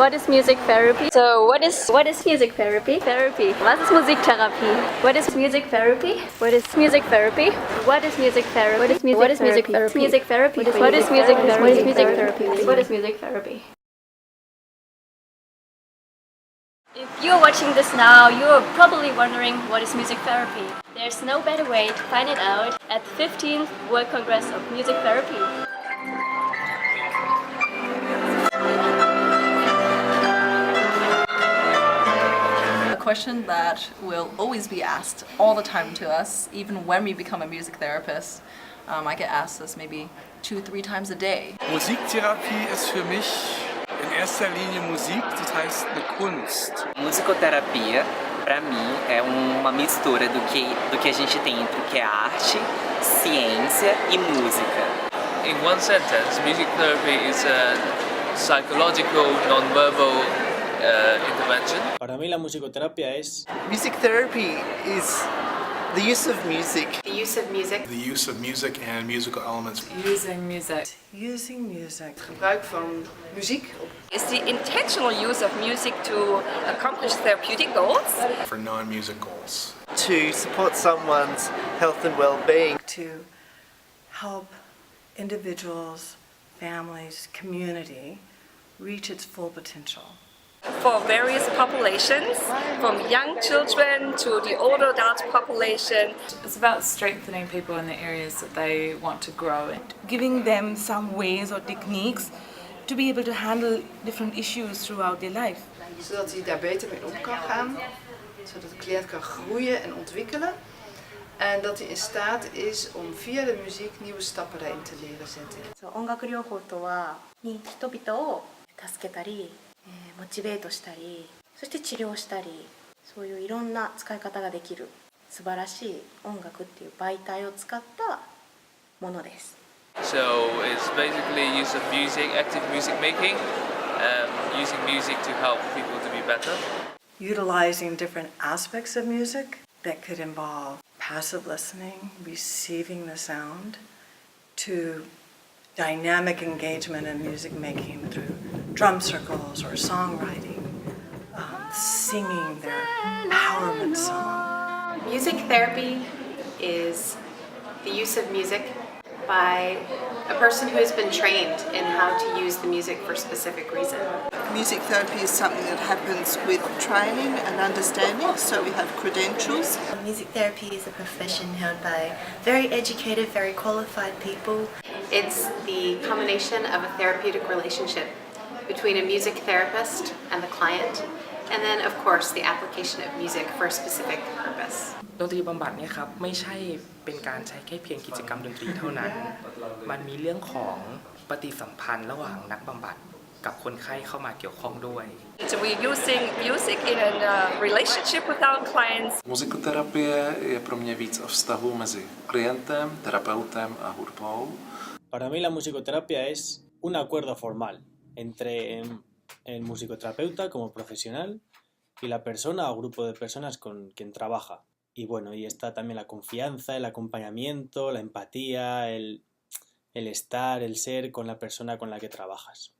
What is music therapy? So what is music therapy? Therapy. Was ist Musiktherapie? What is music therapy? What is music therapy? What is music therapy? What is music therapy? Music therapy. What is music therapy? What is music therapy? What is music therapy? If you're watching this now, you're probably wondering what is music therapy. There's no better way to find it out at the 15th World Congress of Music Therapy. A question that will always be asked all the time to us, even when we become a music therapist. I get asked this maybe 2-3 times a day. Musiktherapie ist für mich in erster Linie Musik, das heißt eine Kunst. Musicoterapia, para mim, é uma mistura do que a gente tem entre o que é arte, ciência e música. In one sentence, music therapy is a psychological, non-verbal intervention. Para mí la musicoterapia es... Music therapy is the use of music. The use of music. The use of music and musical elements. Using music. Using music. Gebruik van muziek. Is the intentional use of music to accomplish therapeutic goals? For non-music goals. To support someone's health and well-being. To help individuals, families, community reach its full potential. For various populations, from young children to the older adult population. It's about strengthening people in the areas that they want to grow in. Giving them some ways or techniques to be able to handle different issues throughout their life. Zodat hij daar beter mee om kan gaan, zodat de cliënt kan groeien en ontwikkelen. En dat hij in staat is om via de muziek nieuwe stappen erin te leren zetten. 音楽療法とは人々を助けたり、モチベートしたり、そして治療したり、そういういろんな使い方ができる素晴らしい音楽っていう媒体を使ったものです。So it's basically use of music, active music making, using music to help people to be better. Utilizing different aspects of music that could involve passive listening, receiving the sound, to dynamic engagement in music making through drum circles or songwriting, singing their empowerment song. Music therapy is the use of music by a person who has been trained in how to use the music for a specific reason. Music therapy is something that happens with training and understanding, so we have credentials. Music therapy is a profession held by very educated, very qualified people. It's the combination of a therapeutic relationship between a music therapist and the client, and then of course the application of music for a specific purpose. ดนตรีบำบัดเนี่ยครับไม่ใช่เป็นการใช้แค่เพียงกิจกรรมดนตรีเท่านั้นมันมีเรื่องของปฏิสัมพันธ์ระหว่างนักบำบัดกับคนไข้เข้ามาเกี่ยวข้องด้วย So we're using music in a relationship with our clients. Muzikoterapie je pro mě víc o vztahu mezi klientem, terapeutem a hudbou. Para mí la musicoterapia es un acuerdo formal entre el musicoterapeuta como profesional y la persona o grupo de personas con quien trabaja. Y bueno, y está también la confianza, el acompañamiento, la empatía, el estar, el ser con la persona con la que trabajas.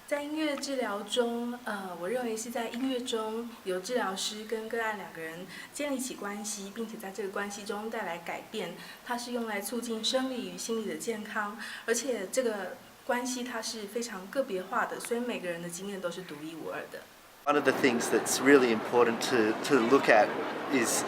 在音乐治疗中，我认为是在音乐中由治疗师跟个案两个人建立起关系，并且在这个关系中带来改变。它是用来促进生理与心理的健康，而且这个关系它是非常个别化的，所以每个人的经验都是独一无二的。One of the things that's really important to look at is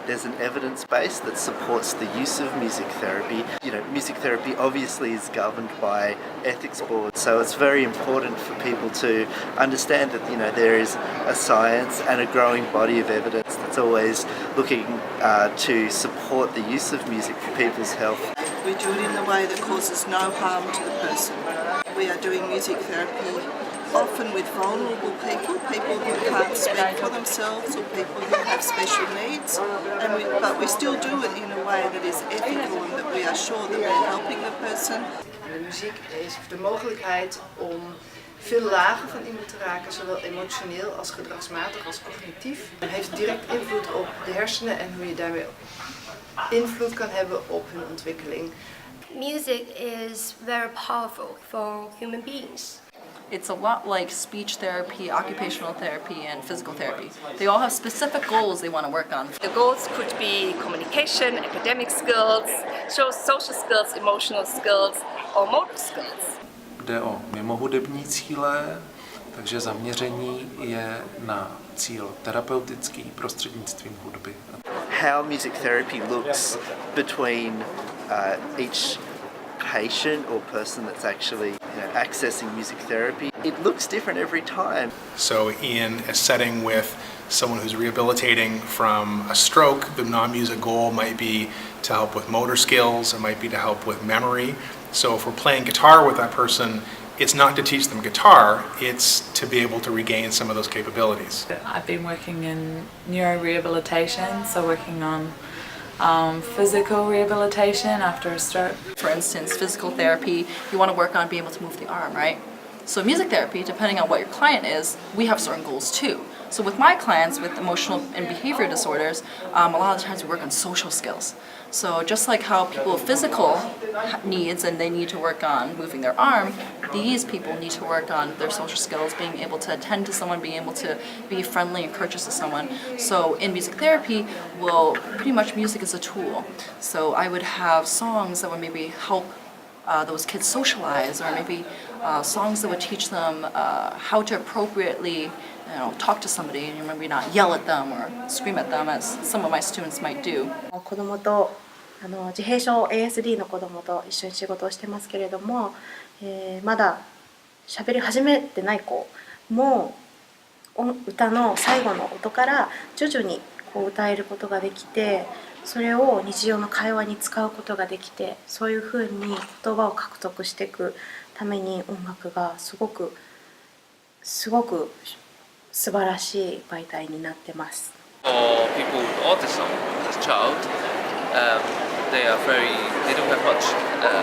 there's an evidence base that supports the use of music therapy. You know, music therapy obviously is governed by ethics boards, so it's very important for people to understand that, you know, there is a science and a growing body of evidence that's always looking to support the use of music for people's health. We do it in a way that causes no harm to the person. We are doing music therapy often with vulnerable people who can't speak for themselves or people who have special needs, but we still do it in a way that is ethical and that we are sure that we're helping the person. De muziek heeft de mogelijkheid om veel lagen van iemand te raken, zowel emotioneel als gedragsmatig als cognitief. Het heeft direct invloed op de hersenen en hoe je daarmee invloed kan hebben op hun ontwikkeling. Music is very powerful for human beings. It's a lot like speech therapy, occupational therapy, and physical therapy. They all have specific goals they want to work on. The goals could be communication, academic skills, social skills, emotional skills, or motor skills. Jde o mimohudební cíle, takže zaměření je na cíl terapeutický prostřednictvím hudby. How music therapy looks between each patient or person that's actually accessing music therapy, it looks different every time. So in a setting with someone who's rehabilitating from a stroke, the non-music goal might be to help with motor skills, it might be to help with memory. So if we're playing guitar with that person, it's not to teach them guitar, it's to be able to regain some of those capabilities. I've been working in neurorehabilitation, so working on physical rehabilitation after a stroke. For instance, physical therapy, you want to work on being able to move the arm, right? So music therapy, depending on what your client is, we have certain goals too. So with my clients with emotional and behavior disorders, a lot of times we work on social skills. So just like how people with physical needs and they need to work on moving their arm, these people need to work on their social skills, being able to attend to someone, being able to be friendly and courteous to someone. So in music therapy, well, pretty much music is a tool. So I would have songs that would maybe help those kids socialize, or maybe songs that would teach them how to appropriately talk to somebody and maybe not yell at them or scream at them as some of my students might do. 子どもと自閉症 ASD の子どもと一緒に仕事をしてますけれども、まだ喋り始めてない子も歌の最後の音から徐々にこう歌えることができて、それを日常の会話に使うことができて、そういうふうに言葉を獲得していくために音楽がすごく素晴らしい媒体になってます。For people with autism as a child, they don't have much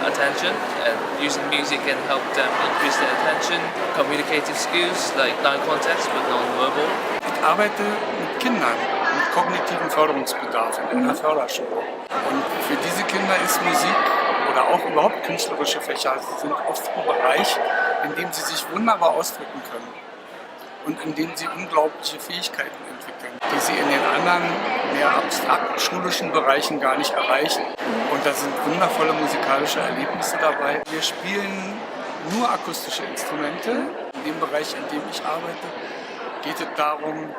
attention, and using music can help them increase their attention, communicative skills like non-context but non-verbal. Ich arbeite mit Kindern mit kognitiven Förderungsbedarf in einer Förderschule. Und für diese Kinder ist Musik oder auch überhaupt künstlerische Fächer sind oft ein Bereich, in dem sie sich wunderbar ausdrücken können und in dem sie unglaubliche Fähigkeiten entwickeln, die sie in den anderen mehr abstrakten schulischen Bereichen gar nicht erreichen. Und da sind wundervolle musikalische Erlebnisse dabei. Wir spielen nur akustische Instrumente. In dem Bereich, in dem ich arbeite, geht es darum,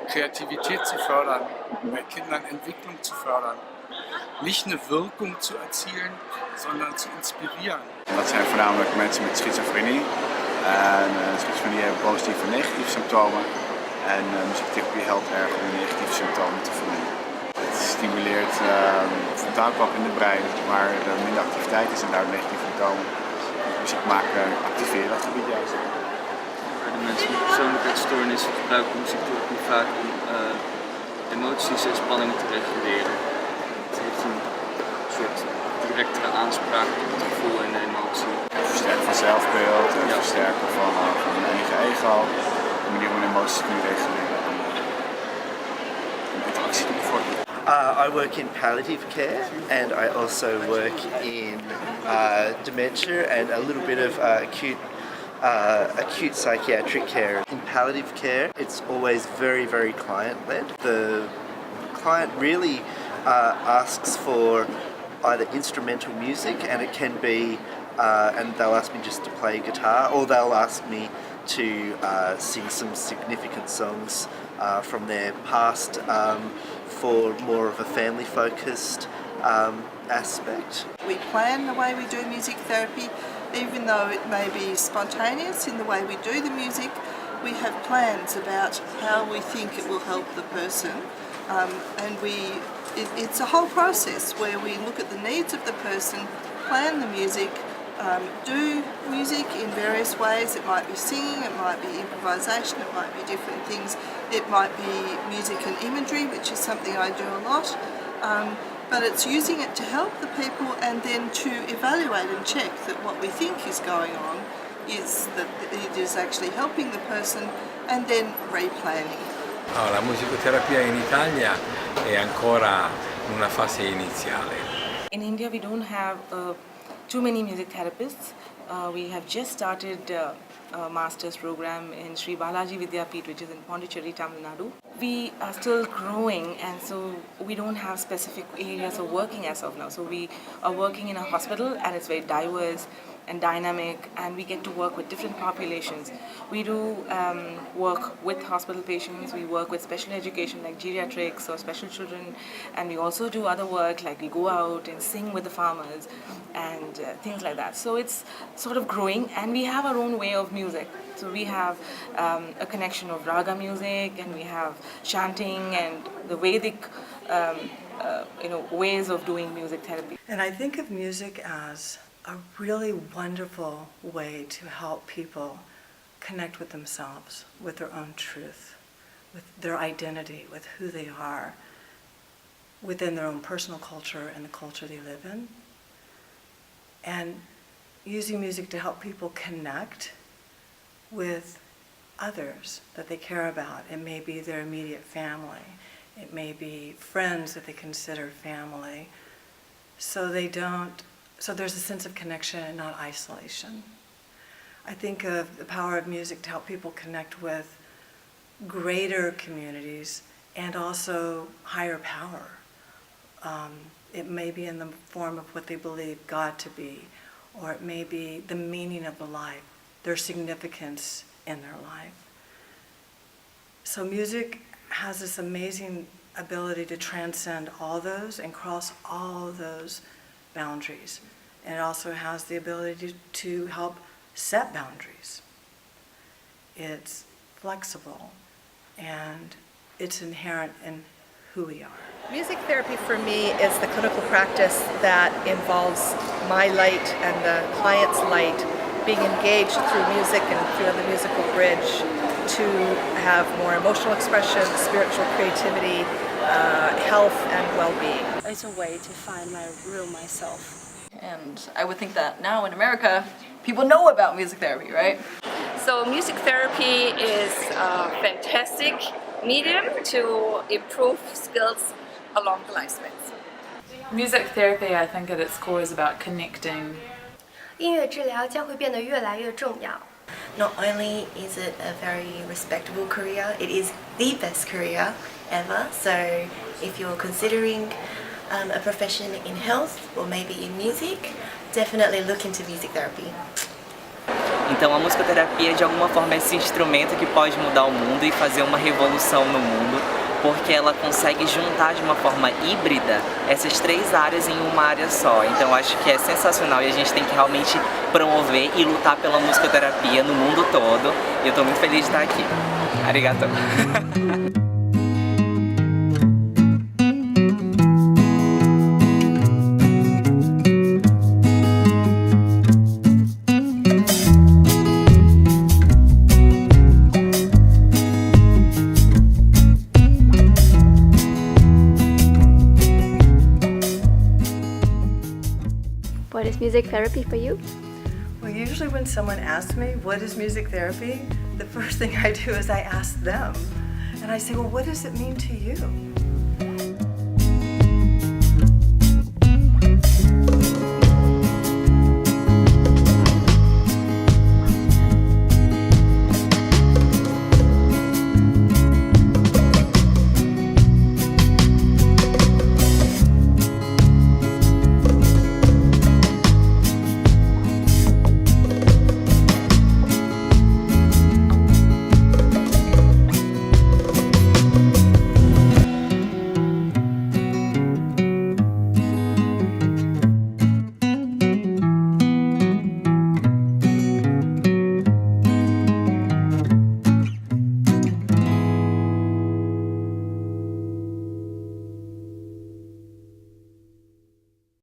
Kreativität zu fördern, bei Kindern Entwicklung zu fördern. Niet een Wirkung zu erzielen, sondern zu inspirieren. Dat zijn voornamelijk mensen met schizofrenie. En schizofrenie hebben positieve en negatieve symptomen. En muziektherapie helpt erg om de negatieve symptomen te verminderen. Het stimuleert frontaalkap in de brein, waar er minder activiteit is en daardoor negatieve symptomen. Muziek maken activeren dat gebied juist. Bij de mensen met persoonlijkheidsstoornissen gebruiken muziektherapie vaak om emoties en spanningen te reguleren. Het heeft een soort directere aanspraak op het gevoel en de emotie. Versterken van zelfbeeld, versterken van je eigen ego, een manier om emoties te kunnen reguleren en interactie te bevorderen. I work in palliative care, and I also work in dementia and a little bit of acute psychiatric care. In palliative care, it's always very, very client-led. The client really asks for either instrumental music, and it can be, and they'll ask me just to play guitar, or they'll ask me to sing some significant songs from their past for more of a family-focused aspect. We plan the way we do music therapy, even though it may be spontaneous in the way we do the music. We have plans about how we think it will help the person, and it's a whole process where we look at the needs of the person, plan the music, do music in various ways. It might be singing, it might be improvisation, it might be different things. It might be music and imagery, which is something I do a lot. But it's using it to help the people and then to evaluate and check that what we think is going on is that it is actually helping the person, and then replanning. La musicoterapia in Italia è ancora in una fase iniziale. In India we don't have too many music therapists, We have just started a master's program in Sri Balaji Vidyapeeth, which is in Pondicherry, Tamil Nadu. We are still growing, and so we don't have specific areas of working as of now. So we are working in a hospital, and it's very diverse and dynamic, and we get to work with different populations. We do work with hospital patients, we work with special education like geriatrics or special children, and we also do other work like we go out and sing with the farmers and things like that. So it's sort of growing, and we have our own way of music. So we have a connection of raga music, and we have chanting and the Vedic ways of doing music therapy. And I think of music as a really wonderful way to help people connect with themselves, with their own truth, with their identity, with who they are, within their own personal culture and the culture they live in. And using music to help people connect with others that they care about. It may be their immediate family. It may be friends that they consider family. So there's a sense of connection and not isolation. I think of the power of music to help people connect with greater communities and also higher power. It may be in the form of what they believe God to be, or it may be the meaning of the life, their significance in their life. So music has this amazing ability to transcend all those and cross all those boundaries. And it also has the ability to help set boundaries. It's flexible and it's inherent in who we are. Music therapy for me is the clinical practice that involves my light and the client's light being engaged through music and through the musical bridge to have more emotional expression, spiritual creativity, health and well-being. It's a way to find my real myself. And I would think that now in America, people know about music therapy, right? So music therapy is a fantastic medium to improve skills along the lifespan. Music therapy, I think at its core is about connecting. 音乐治疗将会变得越来越重要。 Not only is it a very respectable career, it is the best career ever. So if you're considering a profession in health or maybe in music, definitely look into music therapy. Então a musicoterapia de alguma forma é esse instrumento que pode mudar o mundo e fazer uma revolução no mundo, porque ela consegue juntar de uma forma híbrida essas três áreas em uma área só. Então eu acho que é sensacional e a gente tem que realmente promover e lutar pela musicoterapia no mundo todo. E eu estou muito feliz de estar aqui. Arigato. What is music therapy for you? Well, usually when someone asks me, what is music therapy? The first thing I do is I ask them. And I say, well, what does it mean to you?